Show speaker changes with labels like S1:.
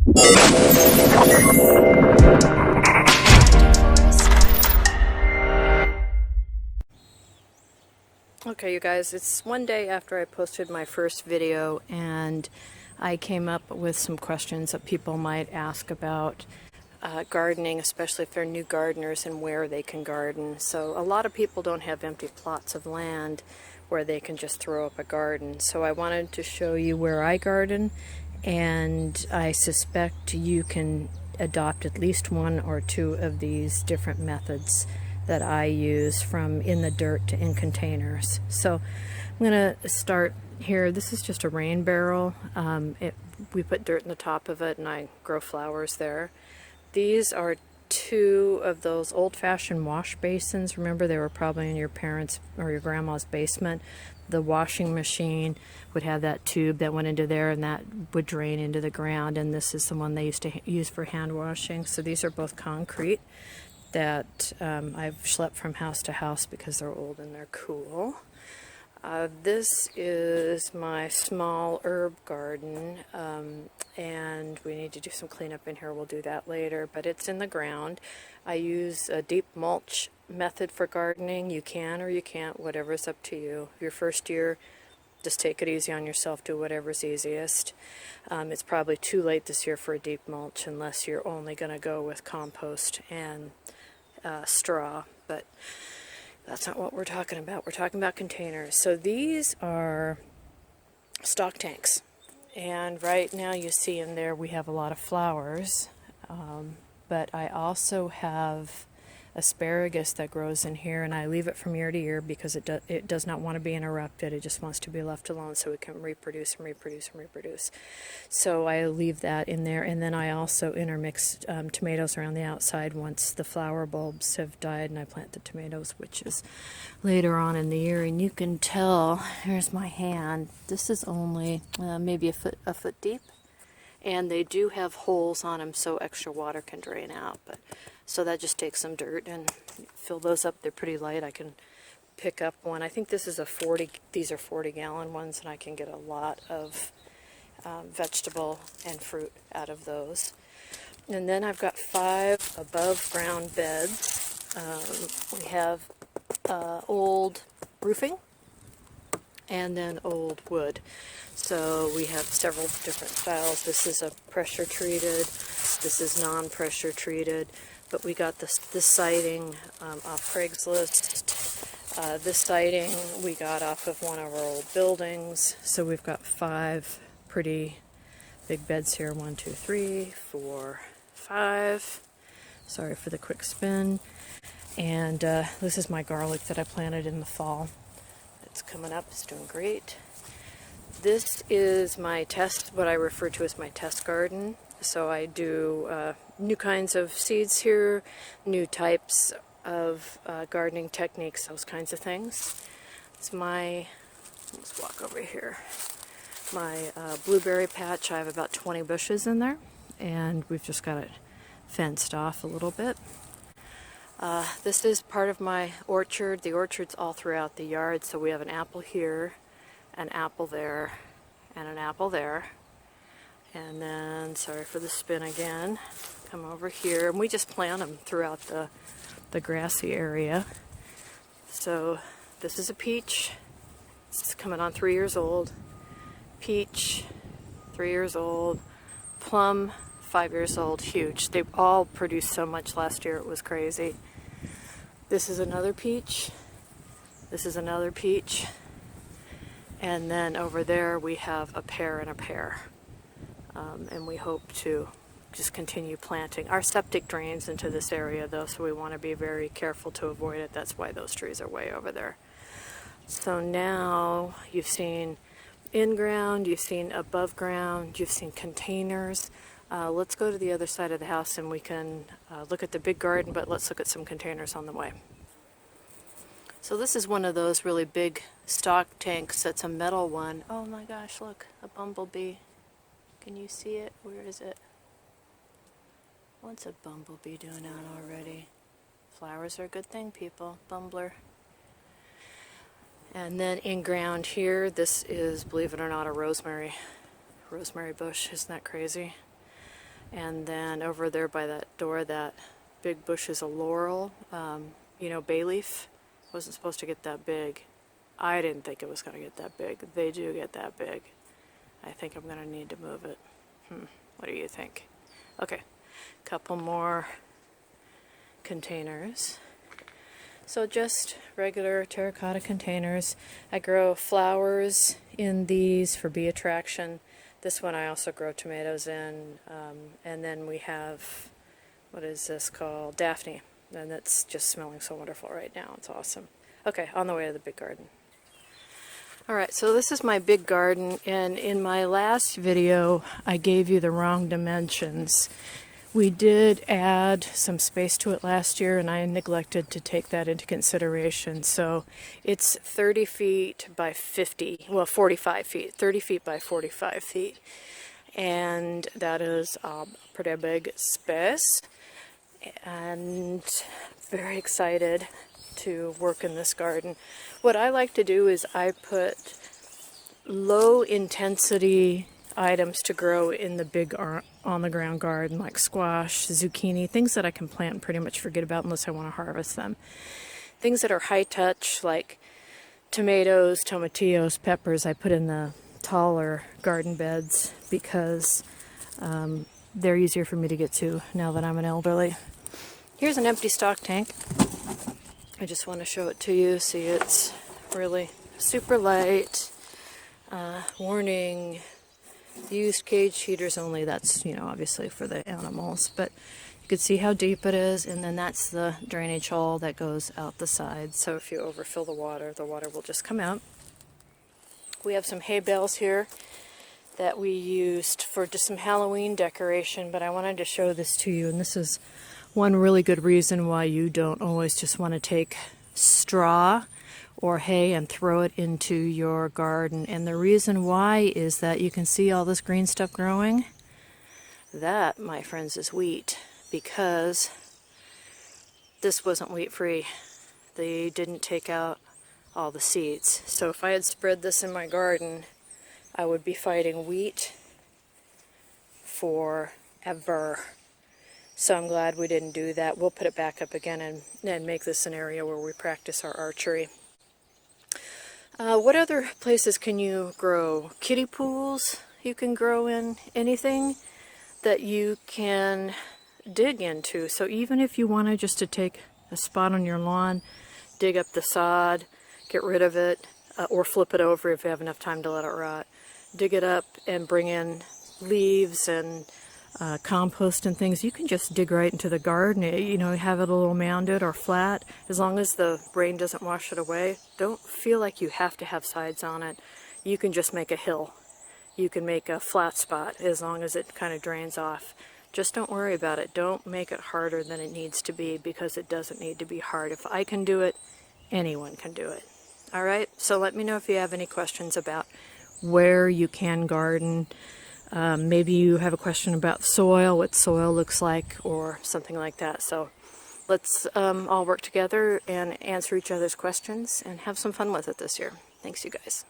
S1: Okay, you guys, it's one day after I posted my first video, and I came up with some questions that people might ask about gardening, especially if they're new gardeners, and where they can garden. So a lot of people don't have empty plots of land where they can just throw up a garden. So I wanted to show you where I garden, and I suspect you can adopt at least one or two of these different methods that I use, from in the dirt to in containers. So I'm going to start here. This is just a rain barrel. We put dirt in the top of it and I grow flowers there. These are two of those old-fashioned wash basins. Remember, they were probably in your parents' or your grandma's basement. The washing machine would have that tube that went into there, and that would drain into the ground, and this is the one they used to use for hand washing. So these are both concrete that I've schlepped from house to house because they're old and they're cool. This is my small herb garden, and we need to do some cleanup in here. We'll do that later, but it's in the ground. I use a deep mulch method for gardening. You can or you can't, whatever's up to you. Your first year, just take it easy on yourself, do whatever's easiest. It's probably too late this year for a deep mulch unless you're only going to go with compost and straw, but that's not what we're talking about. We're talking about containers. So these are stock tanks, and right now you see in there we have a lot of flowers, but I also have asparagus that grows in here, and I leave it from year to year because it does not want to be interrupted. It just wants to be left alone so it can reproduce and reproduce and reproduce. So I leave that in there, and then I also intermix tomatoes around the outside once the flower bulbs have died, and I plant the tomatoes, which is later on in the year. And you can tell, here's my hand, this is only maybe a foot deep, and they do have holes on them so extra water can drain out. But so that just takes some dirt and fill those up. They're pretty light. I can pick up one. I think this is these are 40-gallon ones, and I can get a lot of vegetable and fruit out of those. And then I've got 5 above ground beds. We have old roofing and then old wood. So we have several different styles. This is a pressure treated, this is non-pressure treated, but we got this siding off Craigslist. This siding we got off of one of our old buildings. So we've got 5 pretty big beds here. 1, 2, 3, 4, 5. Sorry for the quick spin. And this is my garlic that I planted in the fall. It's coming up, it's doing great. This is my test, what I refer to as my test garden. So I do new kinds of seeds here, new types of gardening techniques, those kinds of things. It's my, let's walk over here, my blueberry patch. I have about 20 bushes in there, and we've just got it fenced off a little bit. This is part of my orchard. The orchard's all throughout the yard, so we have an apple here, an apple there, and an apple there. And then, sorry for the spin again, come over here, and we just plant them throughout the grassy area. So this is a peach. It's coming on 3 years old. Peach, 3 years old. Plum, 5 years old. Huge. They all produced so much last year, it was crazy. This is another peach. This is another peach. And then over there we have a pear and a pear. And we hope to just continue planting. Our septic drains into this area though, so we want to be very careful to avoid it. That's why those trees are way over there. So now you've seen in ground, you've seen above ground, you've seen containers. Let's go to the other side of the house and we can look at the big garden, but let's look at some containers on the way. So this is one of those really big stock tanks. That's a metal one. Oh my gosh, look, a bumblebee. Can you see it? Where is it? What's a bumblebee doing out already? Flowers are a good thing, people. Bumbler. And then in ground here, this is, believe it or not, a rosemary bush. Isn't that crazy? And then over there by that door, that big bush is a laurel, you know, bay leaf. Wasn't supposed to get that big. I didn't think it was going to get that big. They do get that big. I think I'm going to need to move it. What do you think? Okay, couple more containers. So just regular terracotta containers. I grow flowers in these for bee attraction. This one I also grow tomatoes in. And then we have, what is this called? Daphne. And that's just smelling so wonderful right now. It's awesome. Okay, on the way to the big garden. Alright, so this is my big garden, and in my last video I gave you the wrong dimensions. We did add some space to it last year, and I neglected to take that into consideration. So it's 30 feet by 50, well 45 feet, 30 feet by 45 feet. And that is a pretty big space. And very excited to work in this garden. What I like to do is I put low intensity items to grow in the big on the ground garden, like squash, zucchini, things that I can plant and pretty much forget about unless I want to harvest them. Things that are high touch, like tomatoes, tomatillos, peppers, I put in the taller garden beds because they're easier for me to get to now that I'm an elderly. Here's an empty stock tank. I just want to show it to you. See, it's really super light. Warning, used cage heaters only. That's, you know, obviously for the animals, but you can see how deep it is, and then that's the drainage hole that goes out the side. So if you overfill the water will just come out. We have some hay bales here that we used for just some Halloween decoration, but I wanted to show this to you, and this is one really good reason why you don't always just want to take straw or hay and throw it into your garden. And the reason why is that you can see all this green stuff growing. That, my friends, is wheat, because this wasn't wheat free. They didn't take out all the seeds. So if I had spread this in my garden, I would be fighting wheat forever. So I'm glad we didn't do that. We'll put it back up again and make this an area where we practice our archery. What other places can you grow? Kiddie pools you can grow in. Anything that you can dig into. So even if you wanted just to take a spot on your lawn, dig up the sod, get rid of it, or flip it over if you have enough time to let it rot. Dig it up and bring in leaves and compost and things. You can just dig right into the garden, you know, have it a little mounded or flat, as long as the rain doesn't wash it away. Don't feel like you have to have sides on it. You can just make a hill. You can make a flat spot as long as it kind of drains off. Just don't worry about it. Don't make it harder than it needs to be, because it doesn't need to be hard. If I can do it, anyone can do it. Alright, so let me know if you have any questions about where you can garden. Maybe you have a question about soil, what soil looks like, or something like that. So let's all work together and answer each other's questions and have some fun with it this year. Thanks, you guys.